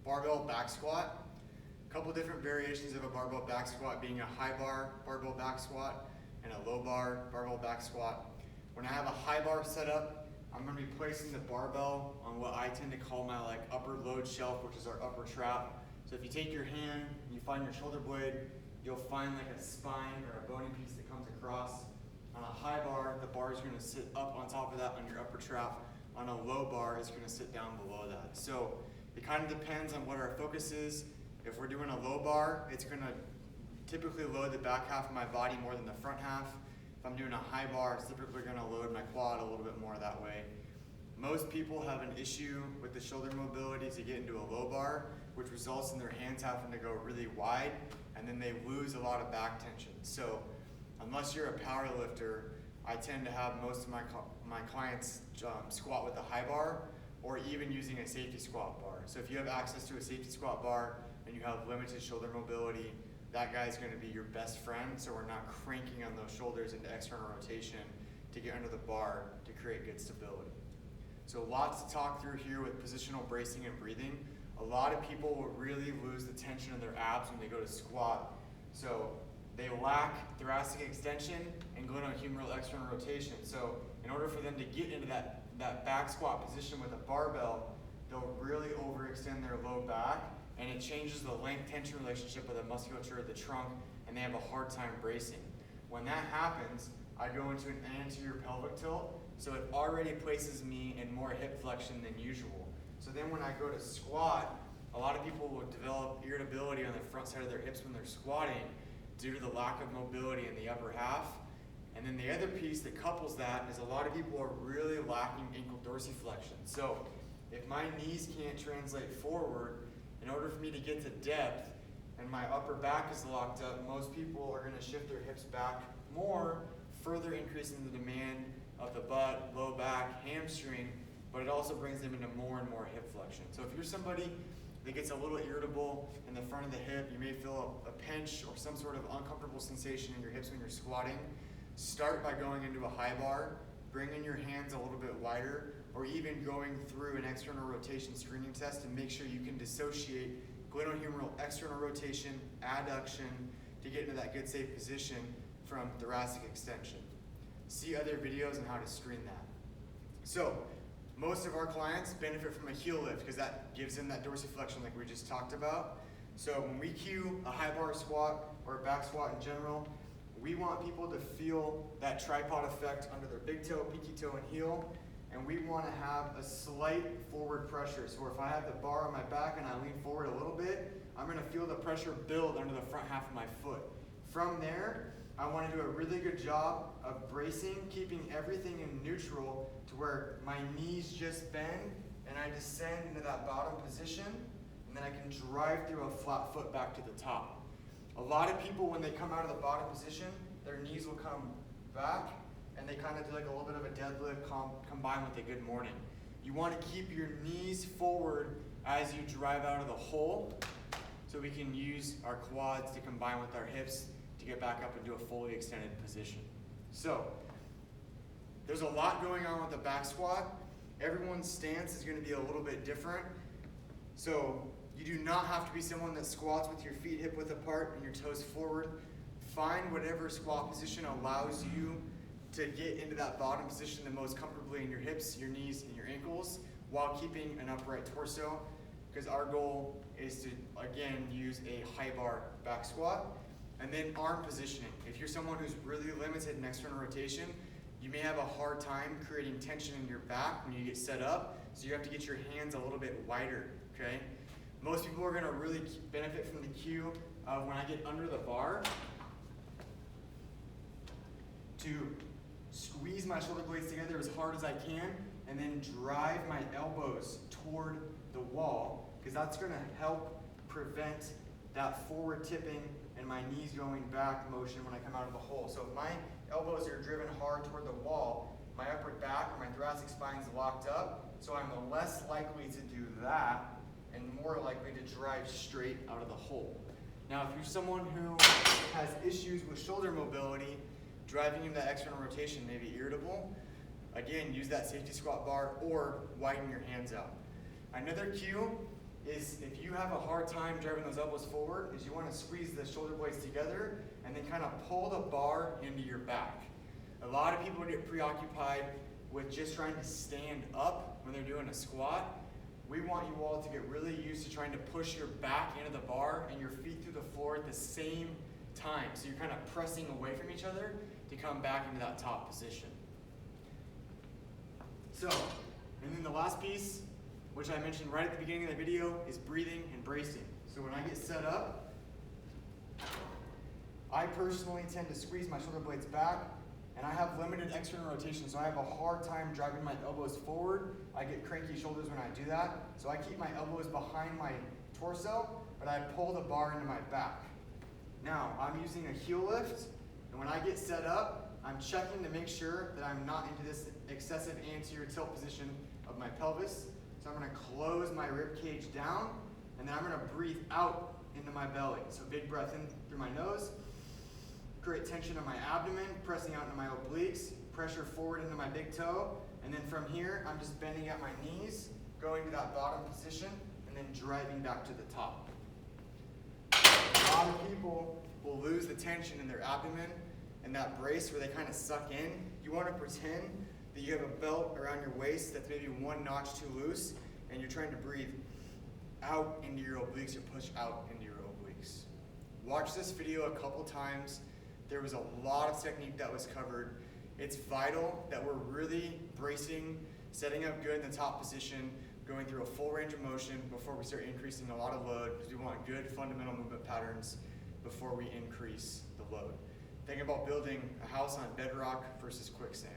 barbell back squat. A couple different variations of a barbell back squat being a high bar barbell back squat and a low bar barbell back squat. When I have a high bar set up, I'm going to be placing the barbell on what I tend to call my upper load shelf, which is our upper trap. So if you take your hand and you find your shoulder blade, you'll find a spine or a bony piece that comes across. On a high bar, the bar is going to sit up on top of that on your upper trap. On a low bar, it's going to sit down below that. So it kind of depends on what our focus is. If we're doing a low bar, it's going to typically load the back half of my body more than the front half. If I'm doing a high bar, it's typically going to load my quad a little bit more that way. Most people have an issue with the shoulder mobility to get into a low bar, which results in their hands having to go really wide, and then they lose a lot of back tension. So unless you're a power lifter, I tend to have most of my clients squat with a high bar or even using a safety squat bar. So if you have access to a safety squat bar and you have limited shoulder mobility, that guy's going to be your best friend, so we're not cranking on those shoulders into external rotation to get under the bar to create good stability. So lots to talk through here with positional bracing and breathing. A lot of people will really lose the tension in their abs when they go to squat. So they lack thoracic extension and glenohumeral external rotation. So in order for them to get into that back squat position with a barbell, they'll really overextend their low back, and it changes the length-tension relationship of the musculature of the trunk, and they have a hard time bracing. When that happens, I go into an anterior pelvic tilt, so it already places me in more hip flexion than usual. So then when I go to squat, a lot of people will develop irritability on the front side of their hips when they're squatting due to the lack of mobility in the upper half. And then the other piece that couples that is a lot of people are really lacking ankle dorsiflexion. So if my knees can't translate forward, in order for me to get to depth and my upper back is locked up, most people are going to shift their hips back more, further increasing the demand of the butt, low back, hamstring, but it also brings them into more and more hip flexion. So if you're somebody that gets a little irritable in the front of the hip, you may feel a pinch or some sort of uncomfortable sensation in your hips when you're squatting, start by going into a high bar, bringing your hands a little bit wider, or even going through an external rotation screening test to make sure you can dissociate glenohumeral external rotation, adduction, to get into that good safe position from thoracic extension. See other videos on how to screen that. So most of our clients benefit from a heel lift because that gives them that dorsiflexion like we just talked about. So when we cue a high bar squat or a back squat in general, we want people to feel that tripod effect under their big toe, pinky toe, and heel. And we want to have a slight forward pressure. So if I have the bar on my back and I lean forward a little bit, I'm going to feel the pressure build under the front half of my foot. From there, I want to do a really good job of bracing, keeping everything in neutral to where my knees just bend and I descend into that bottom position, and then I can drive through a flat foot back to the top. A lot of people, when they come out of the bottom position, their knees will come back and they kind of do a little bit of a deadlift combined with a good morning. You want to keep your knees forward as you drive out of the hole so we can use our quads to combine with our hips to get back up into a fully extended position. So there's a lot going on with the back squat. Everyone's stance is going to be a little bit different. So you do not have to be someone that squats with your feet hip width apart and your toes forward. Find whatever squat position allows you to get into that bottom position the most comfortably in your hips, your knees, and your ankles while keeping an upright torso, because our goal is to, again, use a high bar back squat. And then arm positioning. If you're someone who's really limited in external rotation, you may have a hard time creating tension in your back when you get set up, so you have to get your hands a little bit wider, okay? Most people are going to really benefit from the cue of when I get under the bar to squeeze my shoulder blades together as hard as I can and then drive my elbows toward the wall, because that's going to help prevent that forward tipping and my knees going back motion when I come out of the hole. So if my elbows are driven hard toward the wall, my upper back or my thoracic spine is locked up, so I'm less likely to do that and more likely to drive straight out of the hole. Now, if you're someone who has issues with shoulder mobility, driving into that external rotation may be irritable, again, use that safety squat bar or widen your hands out. Another cue is if you have a hard time driving those elbows forward, is you want to squeeze the shoulder blades together and then kind of pull the bar into your back. A lot of people get preoccupied with just trying to stand up when they're doing a squat. We want you all to get really used to trying to push your back into the bar and your feet through the floor at the same time. So you're kind of pressing away from each other to come back into that top position. So, and then the last piece, which I mentioned right at the beginning of the video, is breathing and bracing. So when I get set up, I personally tend to squeeze my shoulder blades back, and I have limited external rotation, so I have a hard time driving my elbows forward. I get cranky shoulders when I do that, so I keep my elbows behind my torso, but I pull the bar into my back. Now, I'm using a heel lift, and when I get set up, I'm checking to make sure that I'm not into this excessive anterior tilt position of my pelvis. So I'm going to close my rib cage down, and then I'm going to breathe out into my belly. So big breath in through my nose, create tension on my abdomen, pressing out into my obliques, pressure forward into my big toe, and then from here, I'm just bending at my knees, going to that bottom position, and then driving back to the top. A lot of people will lose the tension in their abdomen and that brace where they kind of suck in. You want to pretend that you have a belt around your waist that's maybe one notch too loose, and you're trying to breathe out into your obliques or push out into your obliques. Watch this video a couple times. There was a lot of technique that was covered. It's vital that we're really bracing, setting up good in the top position, going through a full range of motion before we start increasing a lot of load, because we want good fundamental movement patterns before we increase the load. Think about building a house on bedrock versus quicksand.